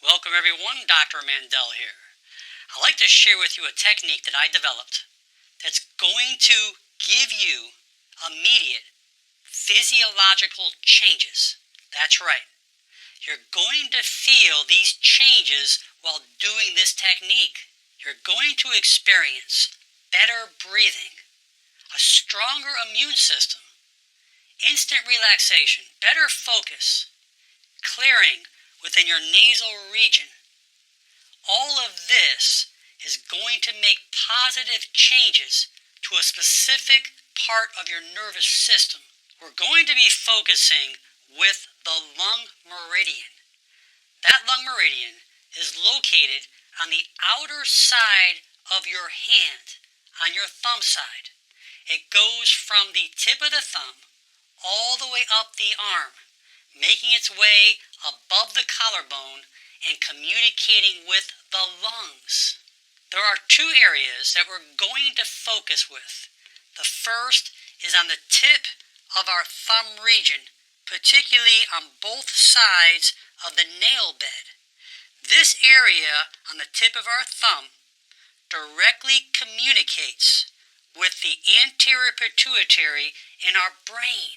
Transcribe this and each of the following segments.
Welcome everyone, Dr. Mandel here. I'd like to share with you a technique that I developed that's going to give you immediate physiological changes. That's right. You're going to feel these changes while doing this technique. You're going to experience better breathing, a stronger immune system, instant relaxation, better focus, clearing within your nasal region. All of this is going to make positive changes to a specific part of your nervous system. We're going to be focusing with the lung meridian. That lung meridian is located on the outer side of your hand, on your thumb side. It goes from the tip of the thumb all the way up the arm, making its way above the collarbone and communicating with the lungs. There are two areas that we're going to focus with. The first is on the tip of our thumb region, particularly on both sides of the nail bed. This area on the tip of our thumb directly communicates with the anterior pituitary in our brain.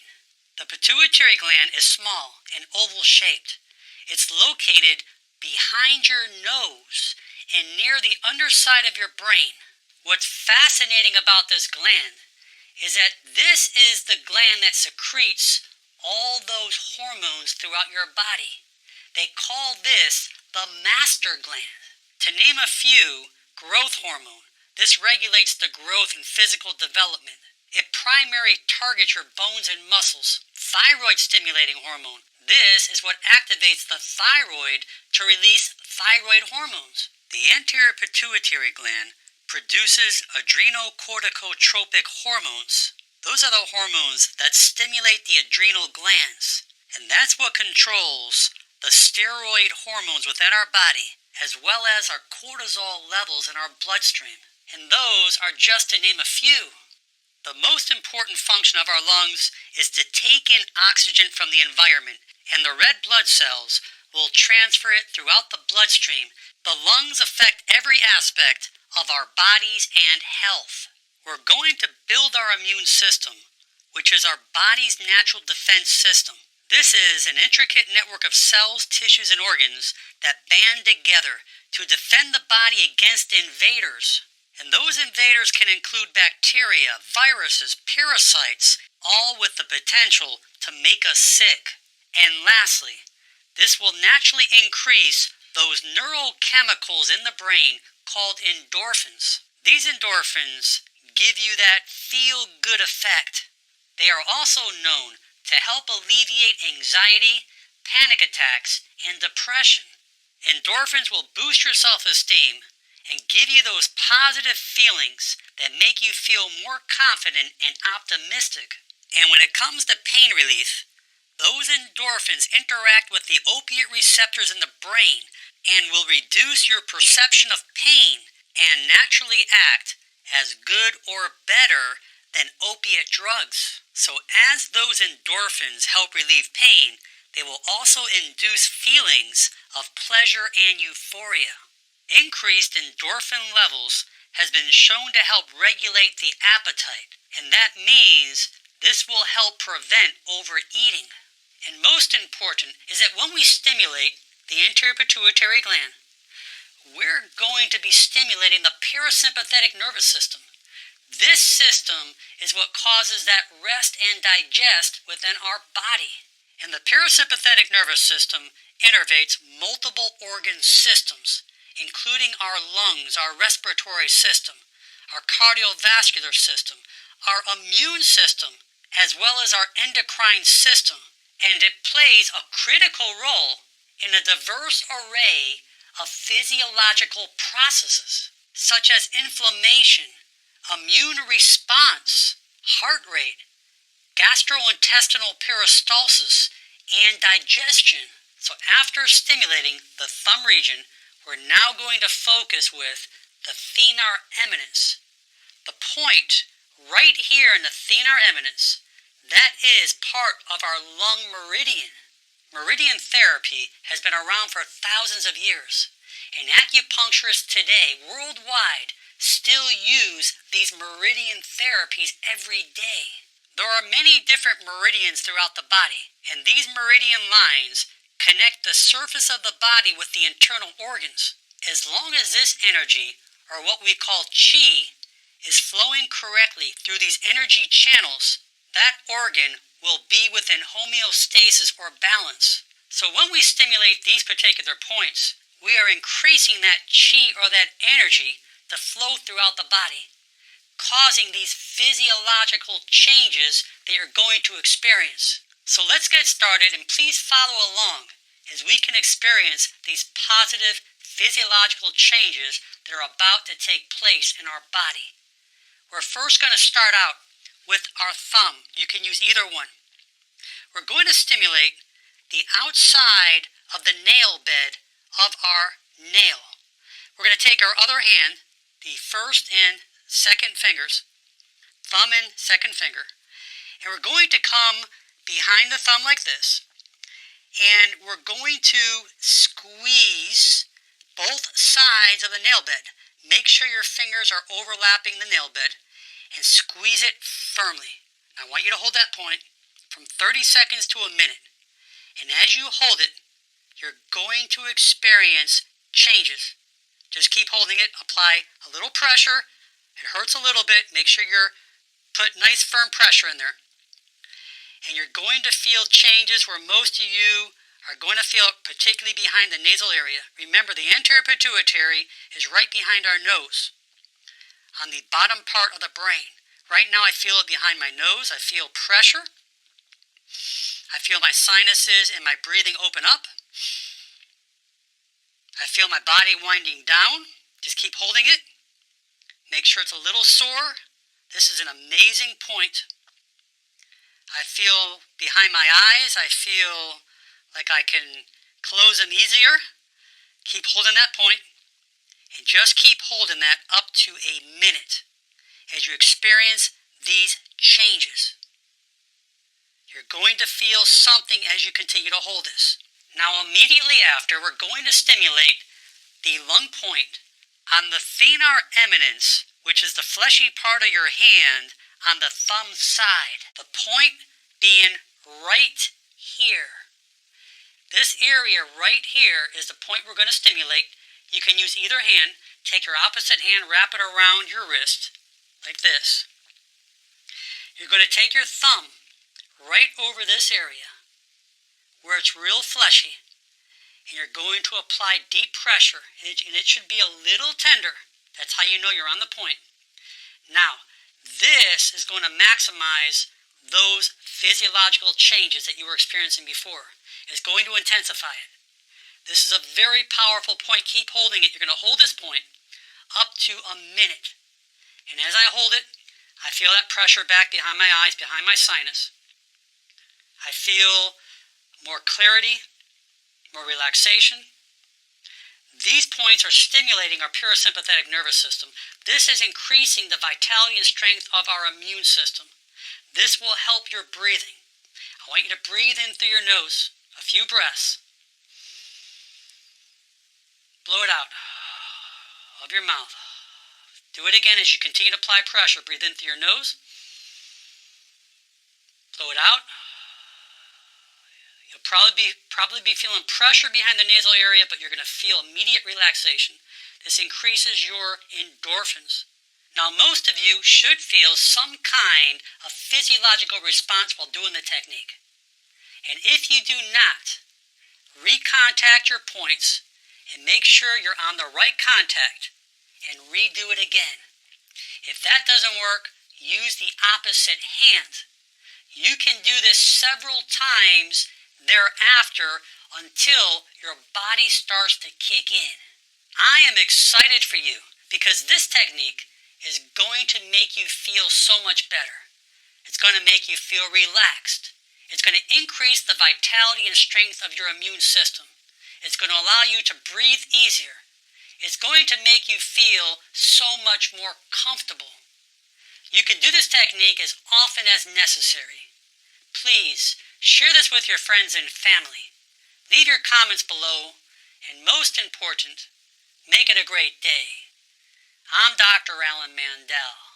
The pituitary gland is small and oval-shaped. It's located behind your nose and near the underside of your brain. What's fascinating about this gland is that this is the gland that secretes all those hormones throughout your body. They call this the master gland. To name a few, growth hormone. This regulates the growth and physical development. It primarily targets your bones and muscles. Thyroid-stimulating hormone. This is what activates the thyroid to release thyroid hormones. The anterior pituitary gland produces adrenocorticotropic hormones. Those are the hormones that stimulate the adrenal glands. And that's what controls the steroid hormones within our body, as well as our cortisol levels in our bloodstream. And those are just to name a few. The most important function of our lungs is to take in oxygen from the environment, and the red blood cells will transfer it throughout the bloodstream. The lungs affect every aspect of our bodies and health. We're going to build our immune system, which is our body's natural defense system. This is an intricate network of cells, tissues, and organs that band together to defend the body against invaders. And those invaders can include bacteria, viruses, parasites, all with the potential to make us sick. And lastly, this will naturally increase those neurochemicals in the brain called endorphins. These endorphins give you that feel-good effect. They are also known to help alleviate anxiety, panic attacks, and depression. Endorphins will boost your self-esteem and give you those positive feelings that make you feel more confident and optimistic. And when it comes to pain relief, those endorphins interact with the opiate receptors in the brain and will reduce your perception of pain and naturally act as good or better than opiate drugs. So as those endorphins help relieve pain, they will also induce feelings of pleasure and euphoria. Increased endorphin levels has been shown to help regulate the appetite, and that means this will help prevent overeating. And most important is that when we stimulate the anterior pituitary gland, we're going to be stimulating the parasympathetic nervous system. This system is what causes that rest and digest within our body. And the parasympathetic nervous system innervates multiple organ systems, including our lungs, our respiratory system, our cardiovascular system, our immune system, as well as our endocrine system. And it plays a critical role in a diverse array of physiological processes, such as inflammation, immune response, heart rate, gastrointestinal peristalsis, and digestion. So after stimulating the thumb region, we're now going to focus with the thenar eminence. The point right here in the thenar eminence, that is part of our lung meridian. Meridian therapy has been around for thousands of years, and acupuncturists today worldwide still use these meridian therapies every day. There are many different meridians throughout the body, and these meridian lines connect the surface of the body with the internal organs. As long as this energy, or what we call qi, is flowing correctly through these energy channels, that organ will be within homeostasis or balance. So when we stimulate these particular points, we are increasing that qi or that energy to flow throughout the body, causing these physiological changes that you're going to experience. So let's get started, and please follow along as we can experience these positive physiological changes that are about to take place in our body. We're first going to start out with our thumb. You can use either one. We're going to stimulate the outside of the nail bed of our nail. We're going to take our other hand, the first and second fingers, thumb and second finger, and we're going to come behind the thumb like this, and we're going to squeeze both sides of the nail bed. Make sure your fingers are overlapping the nail bed and squeeze it firmly. Now, I want you to hold that point from 30 seconds to a minute. And as you hold it, you're going to experience changes. Just keep holding it. Apply a little pressure. It hurts a little bit. Make sure you're put nice firm pressure in there. And you're going to feel changes where most of you are going to feel it particularly behind the nasal area. Remember, the anterior pituitary is right behind our nose, on the bottom part of the brain. Right now I feel it behind my nose. I feel pressure. I feel my sinuses and my breathing open up. I feel my body winding down. Just keep holding it. Make sure it's a little sore. This is an amazing point. I feel behind my eyes. I feel like I can close them easier. Keep holding that point, and just keep holding that up to a minute as you experience these changes. You're going to feel something as you continue to hold this. Now, immediately after, we're going to stimulate the lung point on the thenar eminence, which is the fleshy part of your hand on the thumb side. The point being right here. This area right here is the point we're going to stimulate. You can use either hand. Take your opposite hand, wrap it around your wrist, like this. You're going to take your thumb right over this area, where it's real fleshy, and you're going to apply deep pressure, and it should be a little tender. That's how you know you're on the point. Now, this is going to maximize those physiological changes that you were experiencing before. It's going to intensify it. This is a very powerful point. Keep holding it. You're going to hold this point up to a minute. And as I hold it, I feel that pressure back behind my eyes, behind my sinus. I feel more clarity, more relaxation. These points are stimulating our parasympathetic nervous system. This is increasing the vitality and strength of our immune system. This will help your breathing. I want you to breathe in through your nose. A few breaths. Blow it out of your mouth. Do it again as you continue to apply pressure. Breathe in through your nose. Blow it out. You'll probably be feeling pressure behind the nasal area, but you're going to feel immediate relaxation. This increases your endorphins. Now, most of you should feel some kind of physiological response while doing the technique. And if you do not, recontact your points and make sure you're on the right contact and redo it again. If that doesn't work, use the opposite hand. You can do this several times thereafter until your body starts to kick in. I am excited for you because this technique is going to make you feel so much better. It's going to make you feel relaxed. It's going to increase the vitality and strength of your immune system. It's going to allow you to breathe easier. It's going to make you feel so much more comfortable. You can do this technique as often as necessary. Please share this with your friends and family. Leave your comments below, and most important, make it a great day. I'm Dr. Alan Mandel.